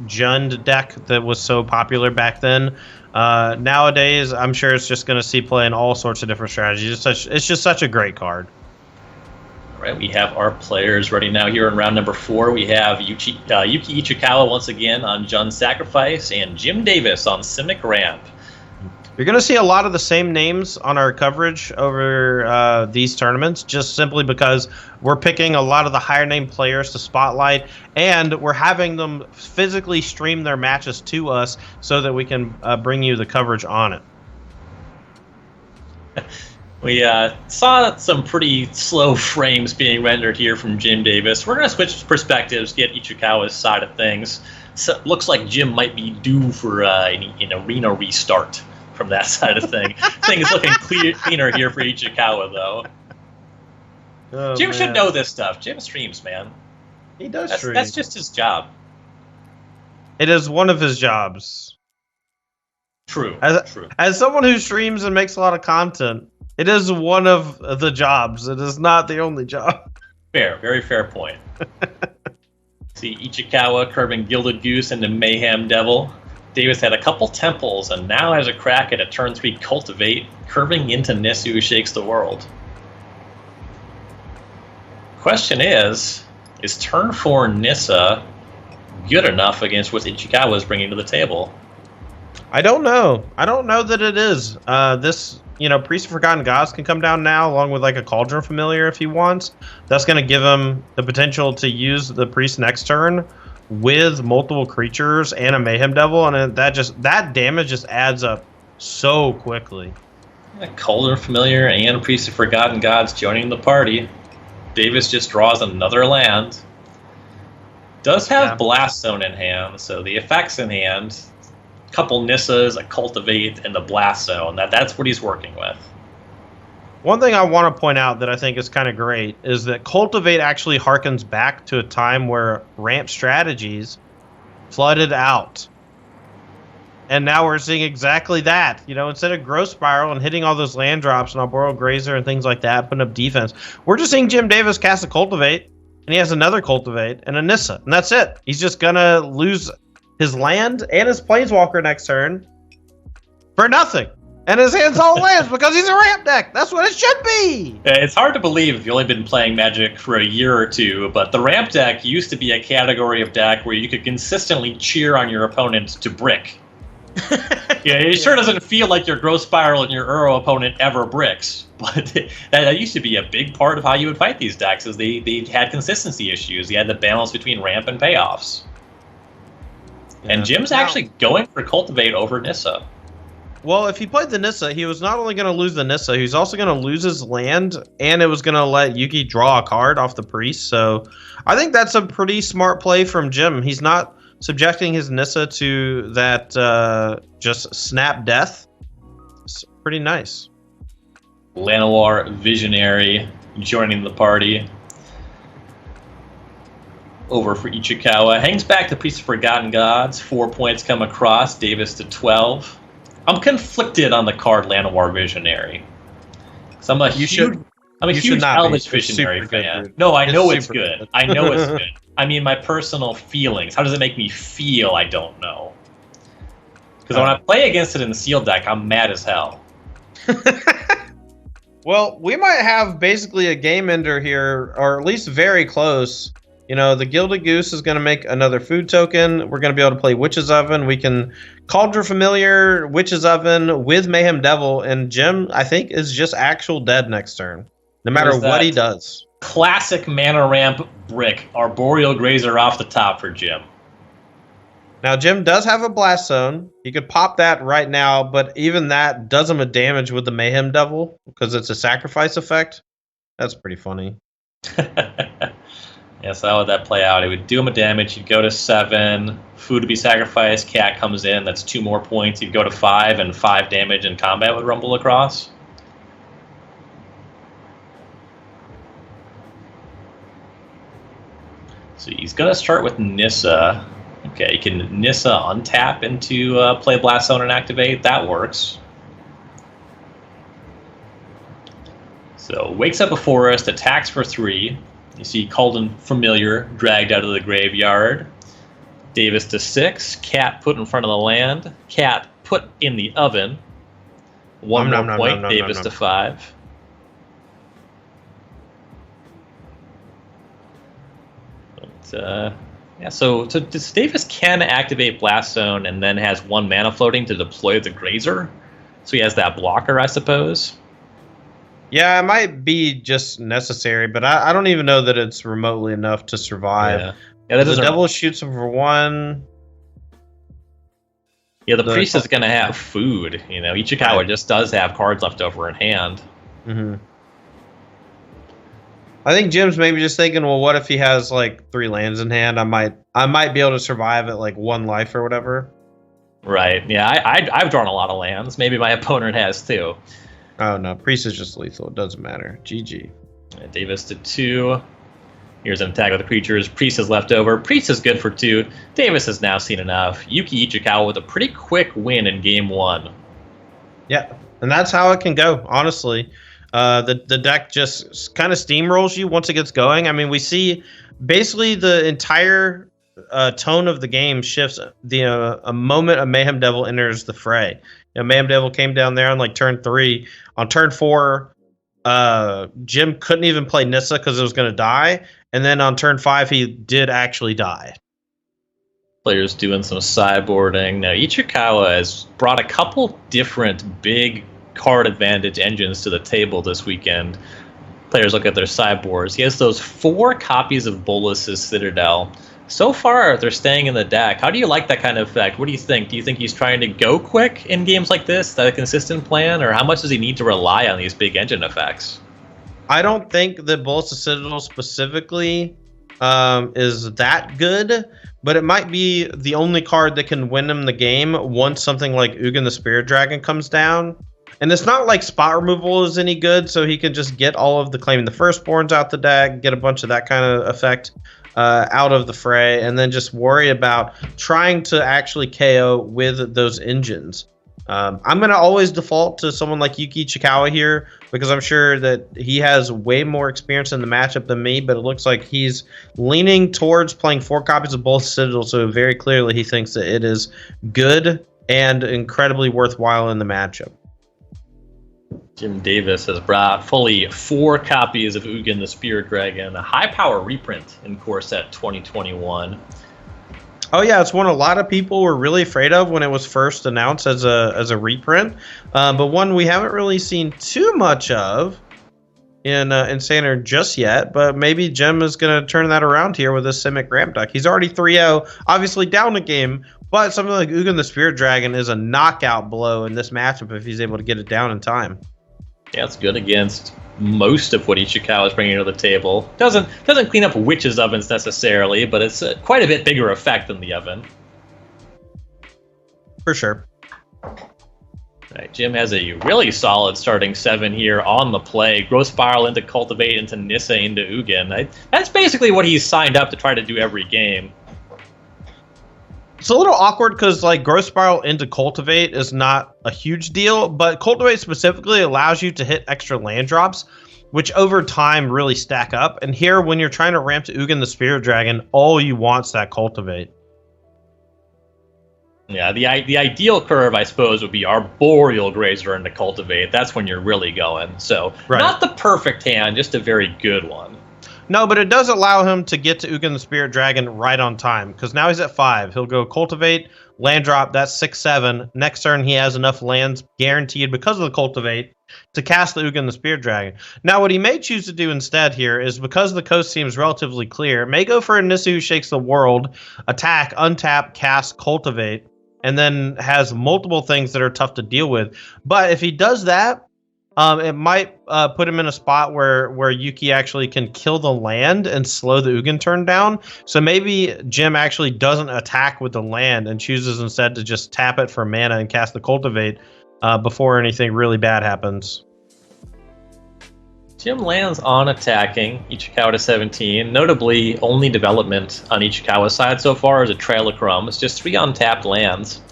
Jund deck that was so popular back then. Nowadays, I'm sure it's just going to see play in all sorts of different strategies. It's just such a great card. All right, we have our players ready now here in round number 4. We have Yuki Ichikawa once again on Jund Sacrifice and Jim Davis on Simic Ramp. You're going to see a lot of the same names on our coverage over these tournaments, just simply because we're picking a lot of the higher name players to spotlight, and we're having them physically stream their matches to us so that we can bring you the coverage on it. We saw some pretty slow frames being rendered here from Jim Davis. We're going to switch perspectives, get Ichikawa's side of things. So it looks like Jim might be due for an arena restart from that side of thing. Things looking cleaner here for Ichikawa, though. Oh, Jim man. should know this stuff. Jim streams, man. He does stream. That's just his job. It is one of his jobs. True. As someone who streams and makes a lot of content, it is one of the jobs. It is not the only job. Fair. Very fair point. See Ichikawa curving Gilded Goose into Mayhem Devil. Davis had a couple temples and now has a crack at a turn 3 Cultivate, curving into Nissu who shakes the world. Question is turn 4 Nissa good enough against what Ichikawa is bringing to the table? I don't know. I don't know that it is. This, Priest of Forgotten Gods can come down now, along with like a Cauldron Familiar if he wants. That's going to give him the potential to use the Priest next turn with multiple creatures and a Mayhem Devil, and that damage just adds up so quickly. Cauldron Familiar and Priest of Forgotten Gods joining the party. Davis just draws another land. Does have Blast Zone in hand, so the effects in hand, a couple Nissas, a Cultivate, and the Blast Zone. That's what he's working with. One thing I want to point out that I think is kind of great is that Cultivate actually harkens back to a time where ramp strategies flooded out. And now we're seeing exactly that. Instead of Growth Spiral and hitting all those land drops and Arboreal Grazer and things like that, putting up defense, we're just seeing Jim Davis cast a Cultivate, and he has another Cultivate and a Nissa, and that's it. He's just going to lose his land and his Planeswalker next turn for nothing. And his hand's all lands because he's a ramp deck. That's what it should be. It's hard to believe if you've only been playing Magic for a year or two, but the ramp deck used to be a category of deck where you could consistently cheer on your opponent to brick. It sure doesn't feel like your Growth Spiral and your Uro opponent ever bricks, but that used to be a big part of how you would fight these decks, is they had consistency issues. You had the balance between ramp and payoffs. Yeah. And Jim's actually going for Cultivate over Nissa. Well, if he played the Nissa, he was not only going to lose the Nissa, he was also going to lose his land, and it was going to let Yuki draw a card off the Priest. So I think that's a pretty smart play from Jim. He's not subjecting his Nissa to that just snap death. It's pretty nice. Llanowar Visionary joining the party. Over for Ichikawa. Hangs back to Priest of Forgotten Gods. 4 points come across. Davis to 12. I'm conflicted on the card Llanowar Visionary. So I'm a huge Elvish Visionary fan. No, I know it's good. I know it's good. I mean, my personal feelings. How does it make me feel? I don't know. Because when I play against it in the sealed deck, I'm mad as hell. Well, we might have basically a game ender here, or at least very close. The Gilded Goose is going to make another food token. We're going to be able to play Witch's Oven. We can Cauldron Familiar, Witch's Oven with Mayhem Devil, and Jim, I think, is just actual dead next turn, no matter what he does. Classic mana ramp brick, Arboreal Grazer off the top for Jim. Now, Jim does have a Blast Zone. He could pop that right now, but even that does him a damage with the Mayhem Devil because it's a sacrifice effect. That's pretty funny. Yeah, so how would that play out? It would do him a damage. He'd go to 7. Food to be sacrificed. Cat comes in. That's 2 more points. He'd go to 5, and 5 damage in combat would rumble across. So he's going to start with Nissa. Okay, he can Nissa untap into play Blast Zone and activate. That works. So wakes up a forest, attacks for 3. You see Cauldron Familiar dragged out of the graveyard. Davis to 6. Cat put in front of the land. Cat put in the oven. One more point. Davis to 5. But, yeah, so Davis can activate Blast Zone and then has 1 mana floating to deploy the Grazer. So he has that blocker, I suppose. Yeah, it might be just necessary, but I don't even know that it's remotely enough to survive. Yeah, the Devil shoots him for 1. Yeah, the Priest is going to have food. You know, Ichikawa just does have cards left over in hand. Mm-hmm. I think Jim's maybe just thinking, well, what if he has like 3 lands in hand? I might be able to survive at like 1 life or whatever. Right. Yeah, I've drawn a lot of lands. Maybe my opponent has too. Oh no, Priest is just lethal. It doesn't matter. GG. Davis to 2. Here's an attack with the creatures. Priest is left over. Priest is good for 2. Davis has now seen enough. Yuki Ichikawa with a pretty quick win in game 1. Yeah, and that's how it can go, honestly. The deck just kind of steamrolls you once it gets going. I mean, we see basically the entire tone of the game shifts a moment a Mayhem Devil enters the fray. You know, Mayhem Devil came down there on like turn 3. On turn 4, Jim couldn't even play Nissa because it was going to die. And then on turn 5, he did actually die. Players doing some sideboarding. Now, Ichikawa has brought a couple different big card advantage engines to the table this weekend. Players look at their sideboards. He has those 4 copies of Bolas's Citadel. So far, they're staying in the deck. How do you like that kind of effect? What do you think? Do you think he's trying to go quick in games like this? Is that a consistent plan? Or how much does he need to rely on these big engine effects? I don't think that Bolas's Citadel specifically is that good, but it might be the only card that can win him the game once something like Ugin the Spirit Dragon comes down. And it's not like spot removal is any good, so he can just get all of the Claiming the Firstborns out the deck, get a bunch of that kind of effect out of the fray, and then just worry about trying to actually KO with those engines. I'm going to always default to someone like Yuki Ichikawa here because I'm sure that he has way more experience in the matchup than me, but it looks like he's leaning towards playing 4 copies of both Citadel, so very clearly he thinks that it is good and incredibly worthwhile in the matchup. Jim Davis has brought fully 4 copies of Ugin the Spirit Dragon, a high-power reprint in Core Set 2021. Oh yeah, it's one a lot of people were really afraid of when it was first announced as a reprint, but one we haven't really seen too much of in Standard just yet. But maybe Jim is going to turn that around here with this Simic Ramp deck. He's already 3-0, obviously down a game, but something like Ugin the Spirit Dragon is a knockout blow in this matchup if he's able to get it down in time. Yeah, it's good against most of what Ichikawa is bringing to the table. Doesn't clean up Witch's ovens necessarily, but it's quite a bit bigger effect than the oven. For sure. Right, Jim has a really solid starting 7 here on the play. Growth Spiral into Cultivate into Nissa into Ugin. That's basically what he's signed up to try to do every game. It's a little awkward because like Growth Spiral into Cultivate is not a huge deal, but Cultivate specifically allows you to hit extra land drops, which over time really stack up. And here, when you're trying to ramp to Ugin the Spirit Dragon, all you want's that Cultivate. Yeah, the ideal curve, I suppose, would be Arboreal Grazer into Cultivate. That's when you're really going. So, Not the perfect hand, just a very good one. No, but it does allow him to get to Ugin the Spirit Dragon right on time, because now he's at 5. He'll go Cultivate, land drop, that's 6-7. Next turn, he has enough lands guaranteed because of the Cultivate to cast the Ugin the Spirit Dragon. Now, what he may choose to do instead here is, because the coast seems relatively clear, may go for a Nissa Who Shakes the World, attack, untap, cast, Cultivate, and then has multiple things that are tough to deal with. But if he does that, it might put him in a spot where Yuki actually can kill the land and slow the Ugin turn down. So maybe Jim actually doesn't attack with the land and chooses instead to just tap it for mana and cast the Cultivate before anything really bad happens. Jim lands on attacking Ichikawa to 17. Notably, only development on Ichikawa's side so far is a Trail of Crumbs. Just 3 untapped lands.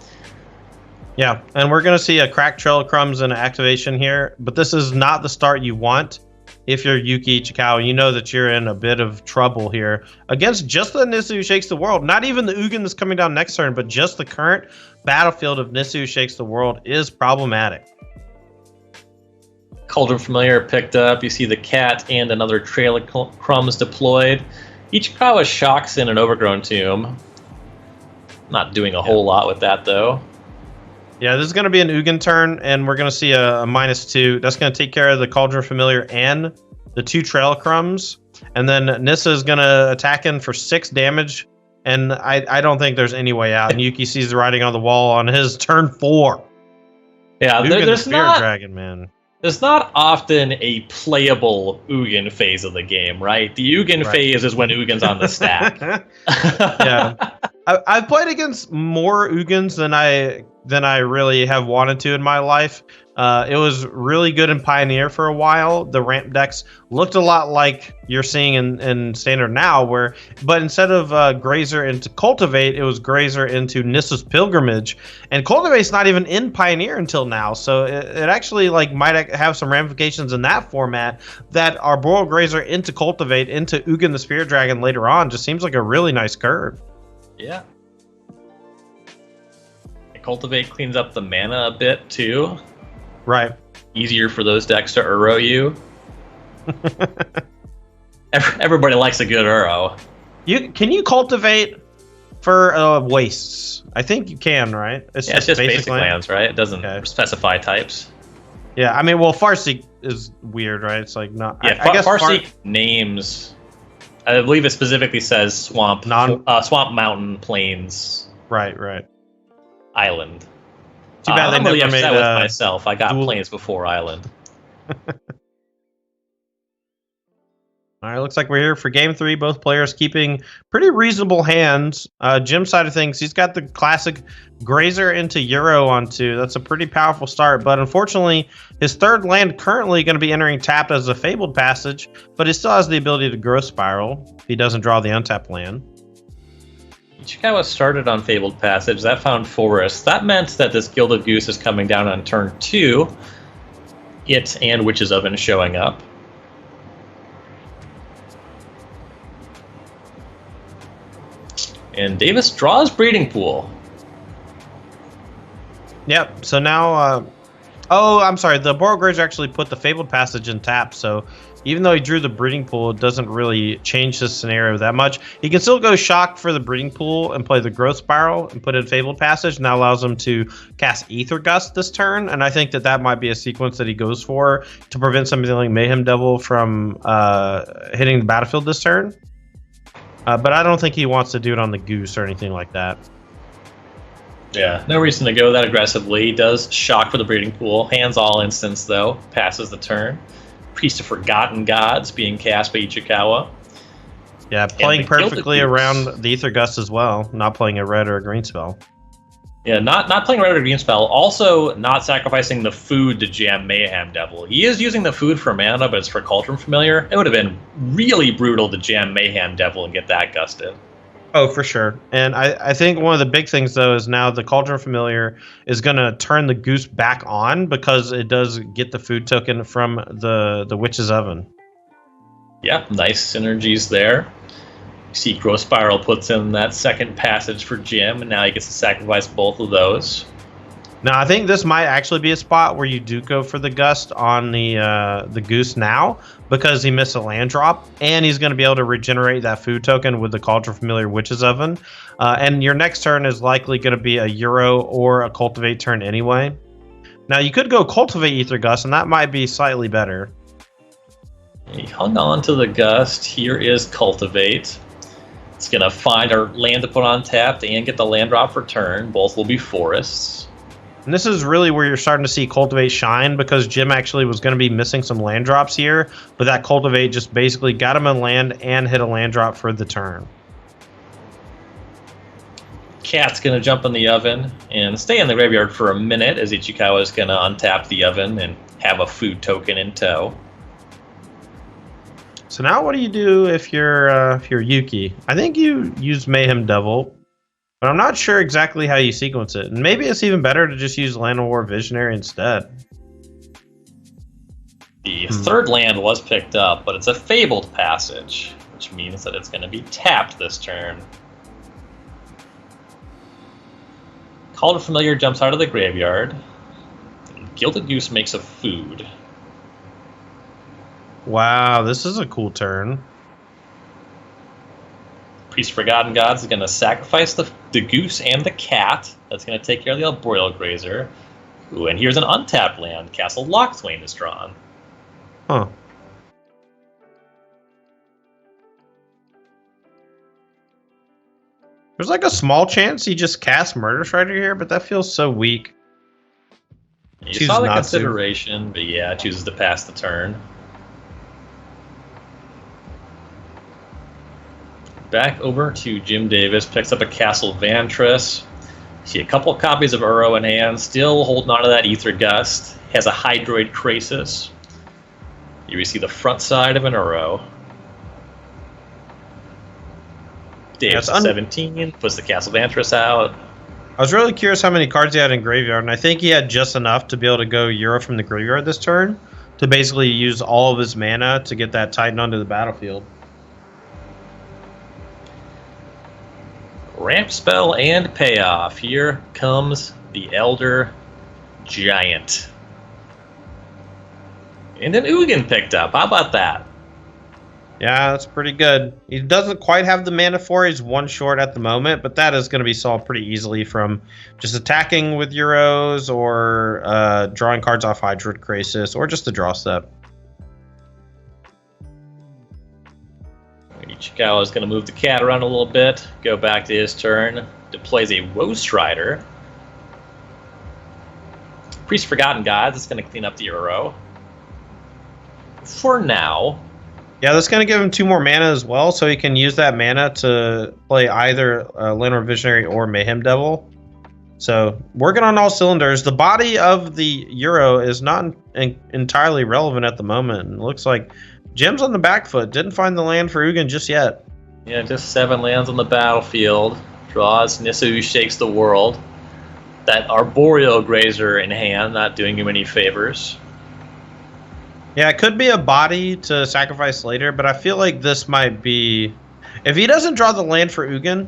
Yeah, and we're going to see a cracked Trail of Crumbs and activation here, but this is not the start you want. if you're Yuki Ichikawa, you know that you're in a bit of trouble here against just the Nisu Who Shakes the World. Not even the Ugin that's coming down next turn, but just the current battlefield of Nisu Who Shakes the World is problematic. Cauldron Familiar picked up. You see the cat and another Trail of Crumbs deployed. Ichikawa shocks in an Overgrown Tomb. Not doing a whole lot with that, though. Yeah, this is going to be an Ugin turn, and we're going to see a -2. That's going to take care of the Cauldron Familiar and the 2 Trail Crumbs. And then Nissa is going to attack in for 6 damage, and I don't think there's any way out. And Yuki sees the writing on the wall on his turn 4. Yeah, Ugin there's Spirit not... Dragon, man. There's not often a playable Ugin phase of the game, right? The Ugin phase is when Ugin's on the stack. Yeah, I've played against more Ugins than I really have wanted to in my life. It was really good in Pioneer for a while. The ramp decks looked a lot like you're seeing in Standard now, but instead of Grazer into Cultivate, it was Grazer into Nissa's Pilgrimage, and Cultivate's not even in Pioneer until now, so it actually might have some ramifications in that format. That our Boral Grazer into Cultivate into Ugin the Spirit Dragon later on just seems like a really nice curve. Yeah. Cultivate cleans up the mana a bit too. Right. Easier for those decks to Uro you. Everybody likes a good Uro. Can you cultivate for wastes? I think you can, right? It's just basic lands, right? It doesn't specify types. Yeah, I mean, well, Farseek is weird, right? It's like not. Yeah, I guess Farseek names. I believe it specifically says swamp, swamp, mountain, plains. Right. Island. Too bad they I'm never really upset made with myself. I got plains before Island. All right, looks like we're here for game 3. Both players keeping pretty reasonable hands. Jim's side of things, he's got the classic Grazer into Euro on 2. That's a pretty powerful start, but unfortunately, his third land currently going to be entering tapped as a Fabled Passage, but he still has the ability to Growth Spiral if he doesn't draw the untapped land. Ichikawa started on Fabled Passage. That found Forest. That meant that this Gilded Goose is coming down on turn 2. It and Witch's Oven showing up. And Davis draws Breeding Pool. Yep, so now... oh, I'm sorry. The Boral Grazer actually put the Fabled Passage in tap, so even though he drew the Breeding Pool, it doesn't really change his scenario that much. He can still go Shock for the Breeding Pool and play the Growth Spiral and put in Fabled Passage, and that allows him to cast Aether Gust this turn, and I think that might be a sequence that he goes for to prevent something like Mayhem Devil from hitting the battlefield this turn. But I don't think he wants to do it on the Goose or anything like that. Yeah, no reason to go that aggressively. He does Shock for the Breeding Pool. Hands all instance, though. Passes the turn. Priest of Forgotten Gods being cast by Ichikawa. Yeah, playing perfectly around the Aether Gust as well. Not playing a red or a green spell. Yeah, not playing red or green spell. Also, not sacrificing the food to jam Mayhem Devil. He is using the food for mana, but it's for Cauldron Familiar. It would have been really brutal to jam Mayhem Devil and get that gusted. Oh, for sure. And I think one of the big things, though, is now the Cauldron Familiar is going to turn the Goose back on because it does get the food token from the Witch's Oven. Yeah, nice synergies there. You see Growth Spiral puts in that second passage for Jim, and now he gets to sacrifice both of those. Now, I think this might actually be a spot where you do go for the Gust on the Goose now because he missed a land drop, and he's going to be able to regenerate that food token with the Cauldron Familiar Witch's Oven. And your next turn is likely going to be a Euro or a Cultivate turn anyway. Now, you could go Cultivate Aether Gust, and that might be slightly better. He hung on to the Gust. Here is Cultivate. It's going to find our land to put on tapped and get the land drop for turn. Both will be forests. And this is really where you're starting to see Cultivate shine because Jim actually was going to be missing some land drops here, but that Cultivate just basically got him a land and hit a land drop for the turn. Cat's going to jump in the oven and stay in the graveyard for a minute as Ichikawa is going to untap the oven and have a food token in tow. So now what do you do if you're Yuki? I think you use Mayhem Devil, but I'm not sure exactly how you sequence it. And maybe it's even better to just use Land of War Visionary instead. The third land was picked up, but it's a Fabled Passage, which means that it's going to be tapped this turn. Call to Familiar jumps out of the graveyard. Gilded Goose makes a food. Wow, this is a cool turn. Priest of Forgotten Gods is going to sacrifice the goose and the cat. That's going to take care of the Arboreal Grazer. Ooh, and here's an untapped land. Castle Lochthwain is drawn. Huh. There's like a small chance he just casts Murder Strider here, but that feels so weak. You saw the consideration, but yeah, chooses to pass the turn. Back over to Jim Davis, picks up a Castle Vantress. See a couple copies of Uro in hand, still holding on to that Ether Gust. Has a Hydroid Krasis. Here we see the front side of an Uro. Davis at 17, puts the Castle Vantress out. I was really curious how many cards he had in graveyard, and I think he had just enough to be able to go Euro from the graveyard this turn to basically use all of his mana to get that Titan onto the battlefield. Ramp spell and payoff. Here comes the Elder Giant. And then Ugin picked up. How about that? Yeah, that's pretty good. He doesn't quite have the mana for it. He's one short at the moment, but that is going to be solved pretty easily from just attacking with Euros or drawing cards off Hydroid Krasis or just a draw step. Ichikawa is going to move the cat around a little bit, go back to his turn, deploys a Woe Rider. Priest of Forgotten Gods is going to clean up the Uro. For now. Yeah, that's going to give him 2 more mana as well, so he can use that mana to play either Llanowar Visionary or Mayhem Devil. So, working on all cylinders. The body of the Euro is not entirely relevant at the moment. It looks like Jim's on the back foot. Didn't find the land for Ugin just yet. Yeah, just 7 lands on the battlefield. Draws Nissa Who Shakes the World. That Arboreal Grazer in hand, not doing him any favors. Yeah, it could be a body to sacrifice later, but I feel like this might be... If he doesn't draw the land for Ugin,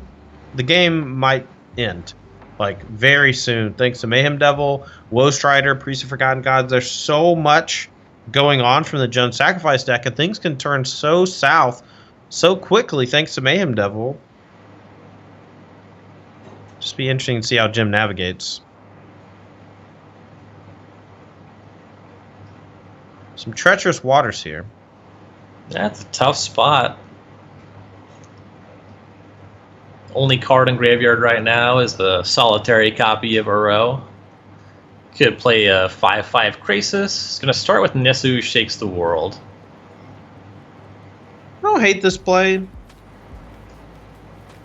the game might end. Like, very soon. Thanks to Mayhem Devil, Woe Strider, Priest of Forgotten Gods. There's so much going on from the Jund Sacrifice deck, and things can turn so south so quickly thanks to Mayhem Devil. Just be interesting to see how Jim navigates. Some treacherous waters here. That's a tough spot. Only card in graveyard right now is the solitary copy of Uro. Could play a 5/5 Krasis. It's going to start with Nissa Who Shakes the World. I don't hate this play.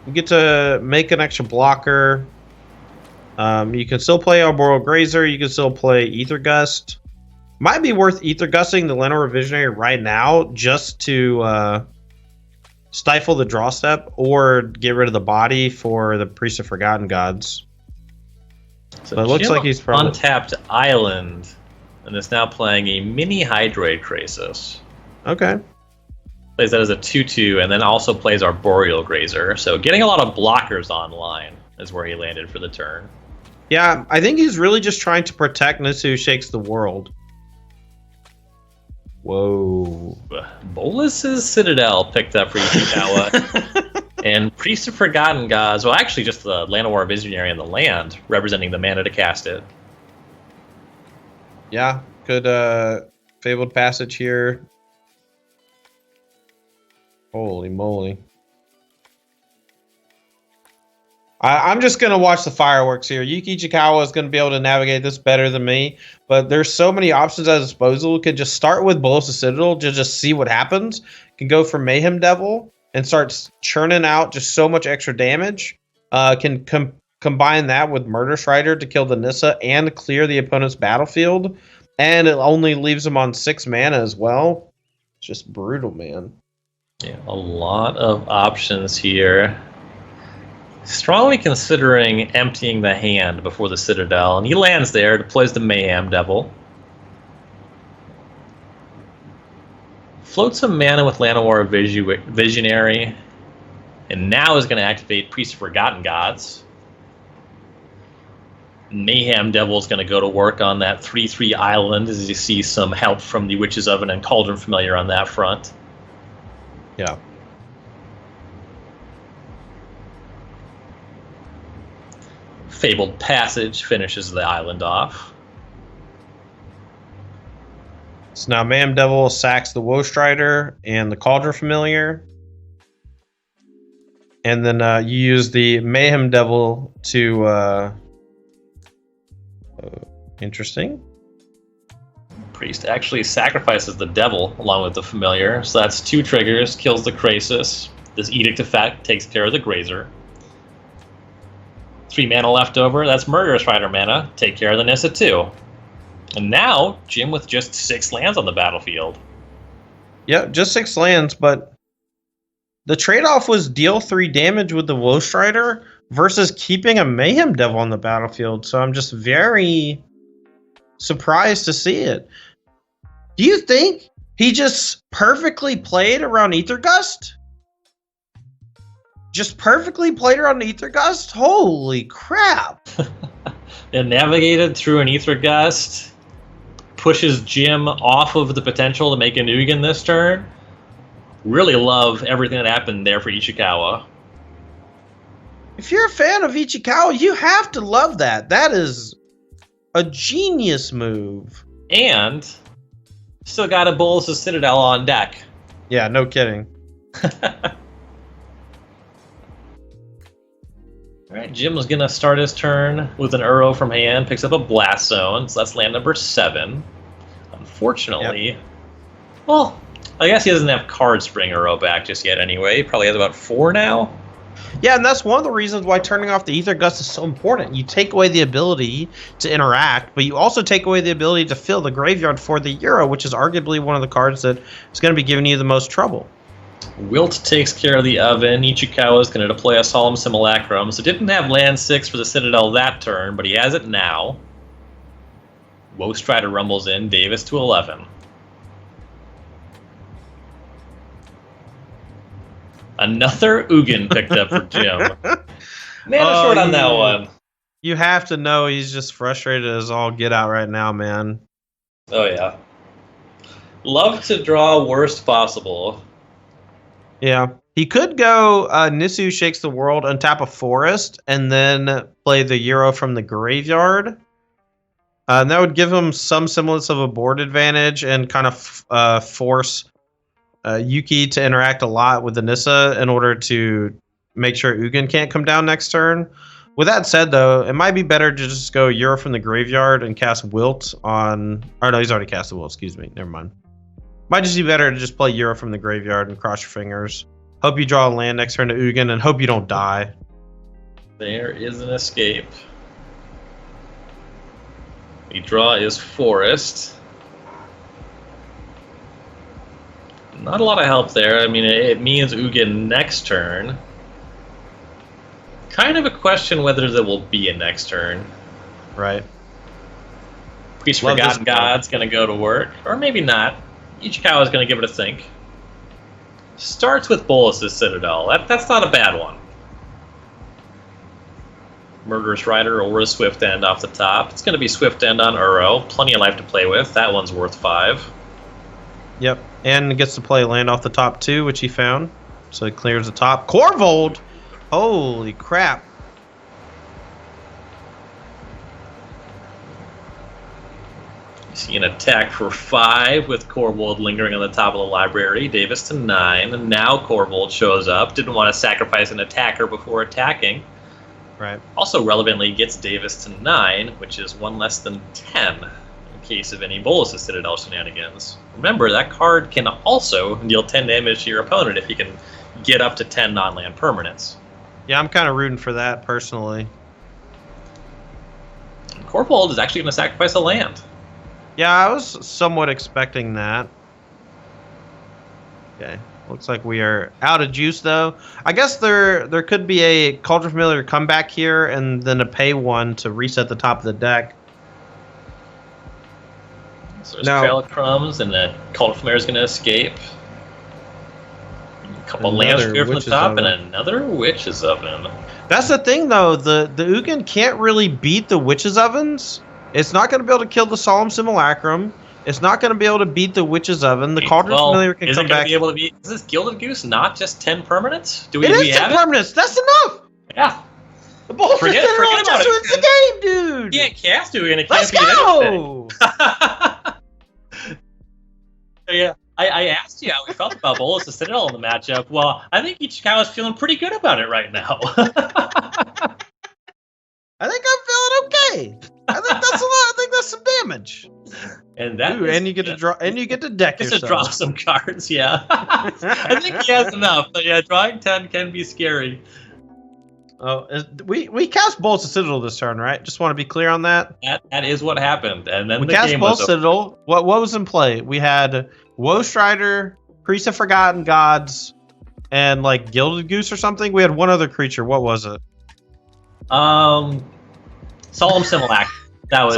You get to make an extra blocker. You can still play Arboreal Grazer. You can still play Ether Gust. Might be worth Ether Gusting the Llanowar Visionary right now just to stifle the draw step or get rid of the body for the Priest of Forgotten Gods. So but it looks like he's probably untapped Island and is now playing a mini Hydroid Krasis. Okay. Plays that as a 2/2 and then also plays Arboreal Grazer. So getting a lot of blockers online is where he landed for the turn. Yeah, I think he's really just trying to protect Nissa Who Shakes the World. Whoa. Bolus's Citadel picked up for Ichikawa. And Priest of Forgotten Gods, well, actually just the Llanowar Visionary and the land, representing the mana to cast it. Yeah, good Fabled Passage here. Holy moly. I'm just going to watch the fireworks here. Yuki Ichikawa is going to be able to navigate this better than me, but there's so many options at his disposal. Could just start with Bolus's Citadel to just see what happens. Can go for Mayhem Devil and start churning out just so much extra damage. Can combine that with Murder Strider to kill the Nissa and clear the opponent's battlefield. And it only leaves him on 6 mana as well. It's just brutal, man. Yeah, a lot of options here. Strongly considering emptying the hand before the Citadel, and he lands there, deploys the Mayhem Devil. Float some mana with Llanowar Visionary, and now is going to activate Priest of Forgotten Gods. Mayhem Devil is going to go to work on that 3/3 island, as you see some help from the Witch's Oven and Cauldron Familiar on that front. Yeah. Fabled Passage finishes the island off. So now Mayhem Devil sacks the Woe Strider and the Cauldron Familiar. And then you use the Mayhem Devil to... interesting. Priest actually sacrifices the Devil along with the Familiar. So that's 2 triggers, kills the Krasis. This Edict effect takes care of the Grazer. 3 mana left over, that's Murderous Rider mana. Take care of the Nissa too. And now, Jim with just 6 lands on the battlefield. Yeah, just 6 lands, but the trade-off was deal 3 damage with the Woe Strider versus keeping a Mayhem Devil on the battlefield. So I'm just very surprised to see it. Do you think he just perfectly played around Aether Gust? Just perfectly played around Aether Gust? Holy crap. And navigated through an Aether Gust. Pushes Jim off of the potential to make an Ugin this turn. Really love everything that happened there for Ichikawa. If you're a fan of Ichikawa, you have to love that. That is a genius move. And still got a Bolas' Citadel on deck. Yeah, no kidding. Alright, Jim was going to start his turn with an Uro from hand, picks up a Blast Zone, so that's land number 7. Unfortunately, well, I guess he doesn't have Card Spring Uro back just yet anyway. He probably has about 4 now. Yeah, and that's one of the reasons why turning off the Aether Gust is so important. You take away the ability to interact, but you also take away the ability to fill the graveyard for the Euro, which is arguably one of the cards that is going to be giving you the most trouble. Wilt takes care of the Oven. Ichikawa is going to deploy a Solemn Simulacrum. So didn't have land 6 for the Citadel that turn, but he has it now. Woe Strider rumbles in, Davis to 11. Another Ugin picked up for Jim. Man, short on that one. You have to know he's just frustrated as all get out right now, man. Oh, yeah. Love to draw worst possible. Yeah. He could go Nisu Shakes the World, untap a forest, and then play the Euro from the graveyard. And that would give him some semblance of a board advantage and kind of force Yuki to interact a lot with the Nissa in order to make sure Ugin can't come down next turn. With that said, though, it might be better to just go Euro from the graveyard and cast Wilt on... Or no, he's already cast the Wilt, excuse me. Never mind. Might just be better to just play Euro from the graveyard and cross your fingers. Hope you draw a land next turn to Ugin and hope you don't die. There is an escape. The draw is Forest. Not a lot of help there. I mean, it means Ugin next turn. Kind of a question whether there will be a next turn. Right. Priest Forgotten God's going to go to work. Or maybe not. Ichikawa is going to give it a think. Starts with Bolas' Citadel. That's not a bad one. Murderous Rider or a Swift End off the top. It's going to be Swift End on Uro. Plenty of life to play with. That one's worth 5. Yep. And gets to play land off the top too, which he found. So he clears the top. Corvold! Holy crap. You see an attack for 5 with Corvold lingering on the top of the library. Davis to 9. And now Corvold shows up. Didn't want to sacrifice an attacker before attacking. Right. Also relevantly gets Davis to 9, which is 1 less than 10 in case of any Bolas' Citadel shenanigans. Remember, that card can also deal 10 damage to your opponent if you can get up to 10 non-land permanents. Yeah, I'm kind of rooting for that personally. Corvold is actually going to sacrifice a land. Yeah, I was somewhat expecting that. Okay. Looks like we are out of juice, though. I guess there could be a Cauldron Familiar comeback here and then a pay one to reset the top of the deck. So there's Trail of Crumbs, and the Cauldron Familiar is going to escape. A couple Another lamps here from the witch's top oven. and another witch's oven. That's the thing, though. The Ugin can't really beat the witches' ovens. It's not going to be able to kill the Solemn Simulacrum. It's not going to be able to beat the witches' oven. The Cauldron Familiar can is come it going back. to be able to beat? Is this Gilded Goose not just 10 permanents? Do we? It do is we 10 have it? permanents. That's enough. Yeah. The Bolster Forget Citadel about just it. wins the game, dude. You can't cast Ugin. It Let's can't beat go. anything. Yeah. I asked you how we felt about Bolas the Citadel in the matchup. Well, I think Ichikawa is feeling pretty good about it right now. I think I'm feeling okay. I think that's a lot. I think that's some damage. And that Ooh, and you get to draw, and you get to deck Just yourself. to draw some cards, yeah. I think he has enough, but yeah, drawing 10 can be scary. Oh, we cast Bolts of Citadel this turn, right? Just want to be clear on that. That is what happened, and then We the cast game Bolts was of Citadel. What was in play? We had Woe Strider, Priest of Forgotten Gods, and like Gilded Goose or something. We had one other creature. What was it? Solemn Simulacrum. That was.